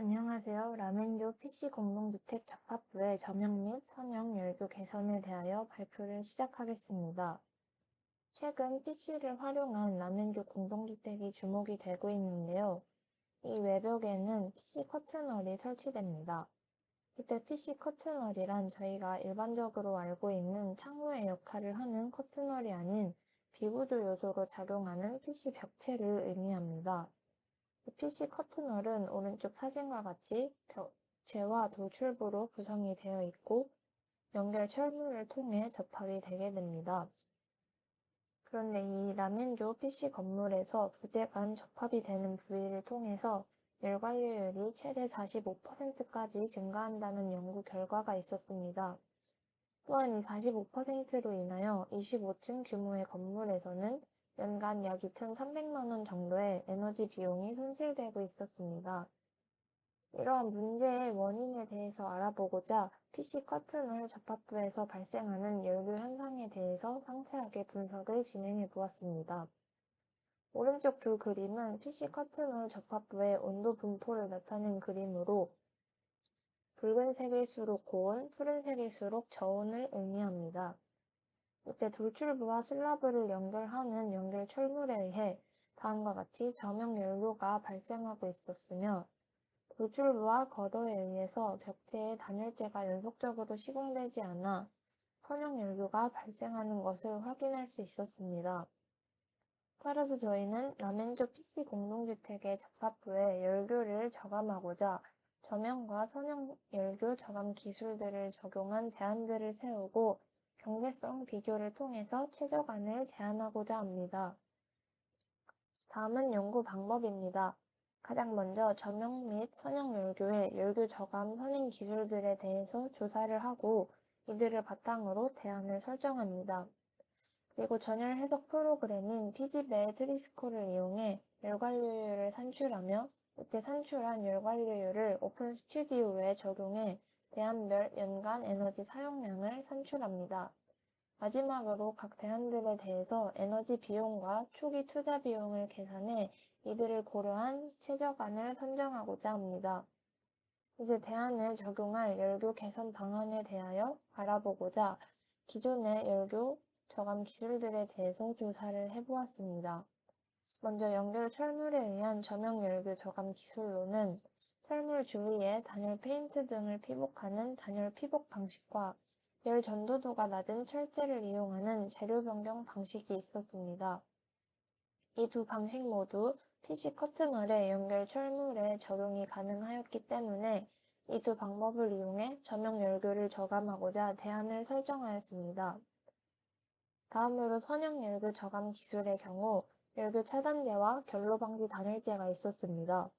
안녕하세요. 라멘조 PC 공동주택 접합부의 점용 및 선형 열교 개선에 대하여 발표를 시작하겠습니다. 최근 PC를 활용한 라멘조 공동주택이 주목이 되고 있는데요. 이 외벽에는 PC 커튼월이 설치됩니다. 이때 PC 커튼월이란 저희가 일반적으로 알고 있는 창호의 역할을 하는 커튼월이 아닌 비구조 요소로 작용하는 PC 벽체를 의미합니다. PC 커튼홀은 오른쪽 사진과 같이 벽체와 돌출부로 구성이 되어 있고 연결 철문을 통해 접합이 되게 됩니다. 그런데 이 라멘조 PC 건물에서 부재간 접합이 되는 부위를 통해서 열 관리율이 최대 45%까지 증가한다는 연구 결과가 있었습니다. 또한 이 45%로 인하여 25층 규모의 건물에서는 연간 약 2,300만 원 정도의 에너지 비용이 손실되고 있었습니다. 이러한 문제의 원인에 대해서 알아보고자 PC 커튼홀 접합부에서 발생하는 열교 현상에 대해서 상세하게 분석을 진행해 보았습니다. 오른쪽 두 그림은 PC 커튼홀 접합부의 온도 분포를 나타낸 그림으로 붉은색일수록 고온, 푸른색일수록 저온을 의미합니다. 이때 돌출부와 슬라브를 연결하는 연결 철물에 의해 다음과 같이 점형 열교가 발생하고 있었으며 돌출부와 거더에 의해서 벽체에 단열재가 연속적으로 시공되지 않아 선형 열교가 발생하는 것을 확인할 수 있었습니다. 따라서 저희는 라멘조 PC 공동주택의 접합부에 열교를 저감하고자 점형과 선형 열교 저감 기술들을 적용한 대안들을 세우고 경제성 비교를 통해서 최저간을 제안하고자 합니다. 다음은 연구 방법입니다. 가장 먼저 점형 및 선형 열교의 열교 저감 선행 기술들에 대해서 조사를 하고 이들을 바탕으로 대안을 설정합니다. 그리고 전열 해석 프로그램인 피지벨 트리스코를 이용해 열 관리율을 산출하며 이때 산출한 열 관리율을 오픈 스튜디오에 적용해 대안별 연간 에너지 사용량을 산출합니다. 마지막으로 각 대안들에 대해서 에너지 비용과 초기 투자 비용을 계산해 이들을 고려한 최저간을 선정하고자 합니다. 이제 대안을 적용할 열교 개선 방안에 대하여 알아보고자 기존의 열교 저감 기술들에 대해서 조사를 해보았습니다. 먼저 연결 철물에 의한 점형 열교 저감 기술로는 철물 주위에 단열 페인트 등을 피복하는 단열 피복 방식과 열 전도도가 낮은 철제를 이용하는 재료 변경 방식이 있었습니다. 이 두 방식 모두 PC 커튼월의 연결 철물에 적용이 가능하였기 때문에 이 두 방법을 이용해 점형 열교를 저감하고자 대안을 설정하였습니다. 다음으로 선형 열교 저감 기술의 경우 열교 차단제와 결로 방지 단열재가 있었습니다.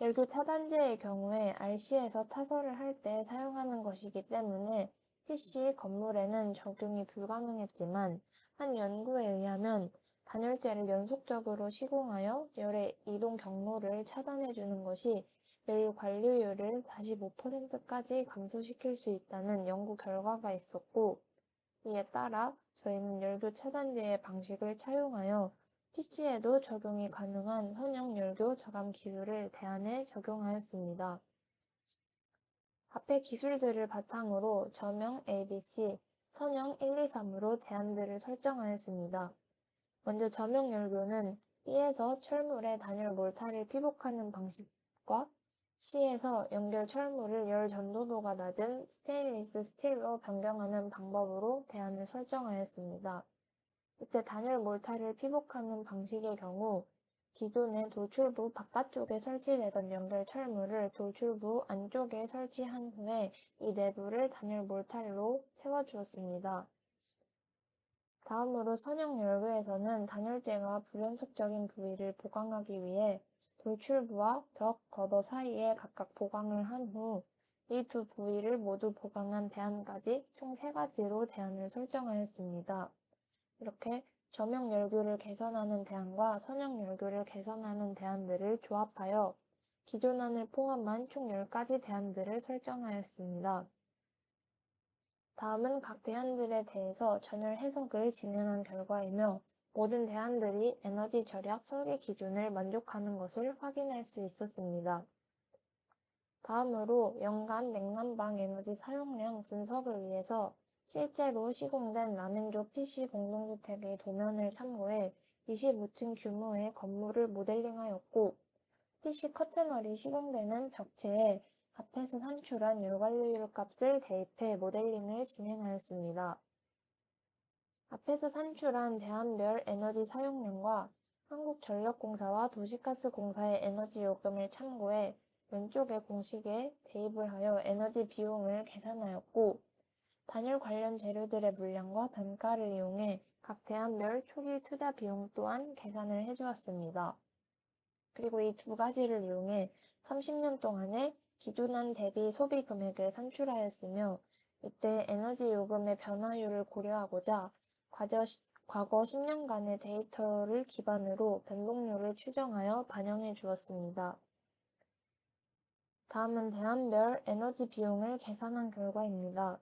열교 차단제의 경우에 RC에서 타설을 할 때 사용하는 것이기 때문에 PC 건물에는 적용이 불가능했지만 한 연구에 의하면 단열재를 연속적으로 시공하여 열의 이동 경로를 차단해주는 것이 열 관리율을 45%까지 감소시킬 수 있다는 연구 결과가 있었고 이에 따라 저희는 열교 차단제의 방식을 차용하여 PC에도 적용이 가능한 선형 열교 저감 기술을 대안에 적용하였습니다. 앞의 기술들을 바탕으로 점형 ABC, 선형 1, 2, 3으로 대안들을 설정하였습니다. 먼저 점형 열교는 B에서 철물에 단열 몰타를 피복하는 방식과 C에서 연결 철물을 열 전도도가 낮은 스테인리스 스틸로 변경하는 방법으로 대안을 설정하였습니다. 이때 단열 몰타를 피복하는 방식의 경우 기존의 돌출부 바깥쪽에 설치되던 연결 철물을 돌출부 안쪽에 설치한 후에 이 내부를 단열 몰타로 채워주었습니다. 다음으로 선형 열교에서는 단열재가 불연속적인 부위를 보강하기 위해 돌출부와 벽, 거더 사이에 각각 보강을 한 후 이 두 부위를 모두 보강한 대안까지 총 3가지로 대안을 설정하였습니다. 이렇게 점형 열교를 개선하는 대안과 선형 열교를 개선하는 대안들을 조합하여 기존안을 포함한 총 10가지 대안들을 설정하였습니다. 다음은 각 대안들에 대해서 전열 해석을 진행한 결과이며 모든 대안들이 에너지 절약 설계 기준을 만족하는 것을 확인할 수 있었습니다. 다음으로 연간 냉난방 에너지 사용량 분석을 위해서 실제로 시공된 라멘조 PC 공동주택의 도면을 참고해 25층 규모의 건물을 모델링하였고, PC 커튼월이 시공되는 벽체에 앞에서 산출한 열관리율 값을 대입해 모델링을 진행하였습니다. 앞에서 산출한 대안별 에너지 사용량과 한국전력공사와 도시가스공사의 에너지 요금을 참고해 왼쪽의 공식에 대입을 하여 에너지 비용을 계산하였고, 단열 관련 재료들의 물량과 단가를 이용해 각 대안별 초기 투자 비용 또한 계산을 해주었습니다. 그리고 이 두 가지를 이용해 30년 동안의 기준안 대비 소비 금액을 산출하였으며, 이때 에너지 요금의 변화율을 고려하고자 과거 10년간의 데이터를 기반으로 변동률을 추정하여 반영해 주었습니다. 다음은 대안별 에너지 비용을 계산한 결과입니다.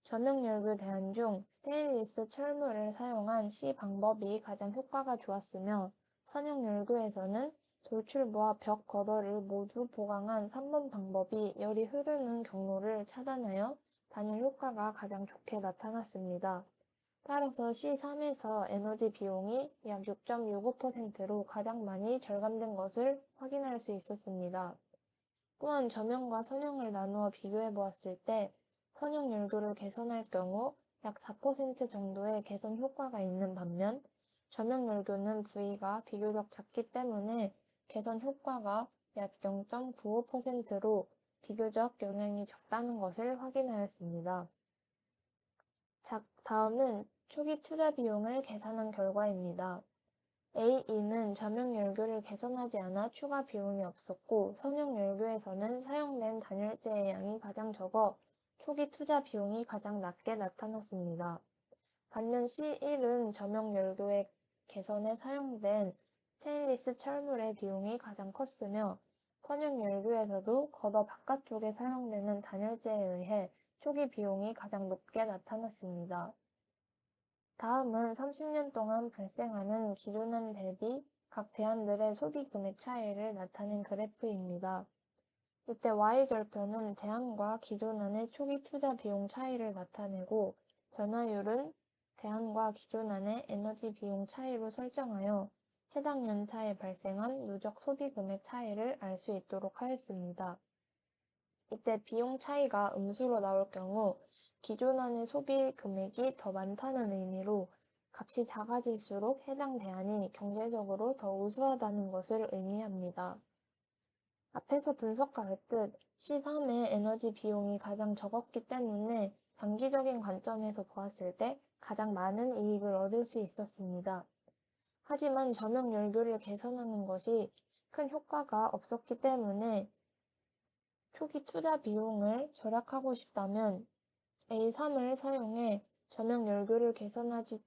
저명열교 대안 중 스테인리스 철물을 사용한 시 방법이 가장 효과가 좋았으며, 선형열교에서는 돌출부와 벽 겉얼을 모두 보강한 3번 방법이 열이 흐르는 경로를 차단하여 단열 효과가 가장 좋게 나타났습니다. 따라서 C3에서 에너지 비용이 약 6.65%로 가장 많이 절감된 것을 확인할 수 있었습니다. 또한 저명과 선형을 나누어 비교해 보았을 때 선형 열도를 개선할 경우 약 4% 정도의 개선 효과가 있는 반면, 저명 열도는 부위가 비교적 작기 때문에 개선 효과가 약 0.95%로 비교적 영향이 적다는 것을 확인하였습니다. 다음은 초기 투자 비용을 계산한 결과입니다. A2는 저명 열교를 개선하지 않아 추가 비용이 없었고, 선형 열교에서는 사용된 단열재의 양이 가장 적어 초기 투자 비용이 가장 낮게 나타났습니다. 반면 C1은 저명 열교의 개선에 사용된 스테인리스 철물의 비용이 가장 컸으며, 선형 열교에서도 겉어 바깥쪽에 사용되는 단열재에 의해 초기 비용이 가장 높게 나타났습니다. 다음은 30년 동안 발생하는 기존안 대비 각 대안들의 소비 금액 차이를 나타낸 그래프입니다. 이때 Y절편은 대안과 기존안의 초기 투자 비용 차이를 나타내고, 변화율은 대안과 기존안의 에너지 비용 차이로 설정하여 해당 연차에 발생한 누적 소비 금액 차이를 알 수 있도록 하였습니다. 이때 비용 차이가 음수로 나올 경우 기존안의 소비 금액이 더 많다는 의미로, 값이 작아질수록 해당 대안이 경제적으로 더 우수하다는 것을 의미합니다. 앞에서 분석하였듯 C3의 에너지 비용이 가장 적었기 때문에 장기적인 관점에서 보았을 때 가장 많은 이익을 얻을 수 있었습니다. 하지만 저명 열교를 개선하는 것이 큰 효과가 없었기 때문에 초기 투자 비용을 절약하고 싶다면 A3을 사용해 저명 열교를 개선하지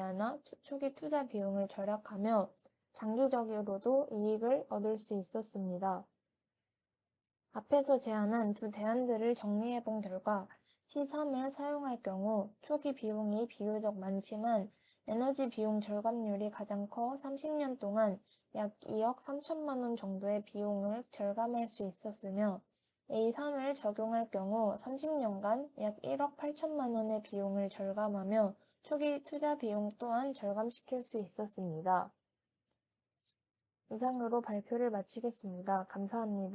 않아 초기 투자 비용을 절약하며 장기적으로도 이익을 얻을 수 있었습니다. 앞에서 제안한 두 대안들을 정리해 본 결과 C3을 사용할 경우 초기 비용이 비교적 많지만 에너지 비용 절감률이 가장 커 30년 동안 약 2억 3천만 원 정도의 비용을 절감할 수 있었으며, A3을 적용할 경우 30년간 약 1억 8천만 원의 비용을 절감하며 초기 투자 비용 또한 절감시킬 수 있었습니다. 이상으로 발표를 마치겠습니다. 감사합니다.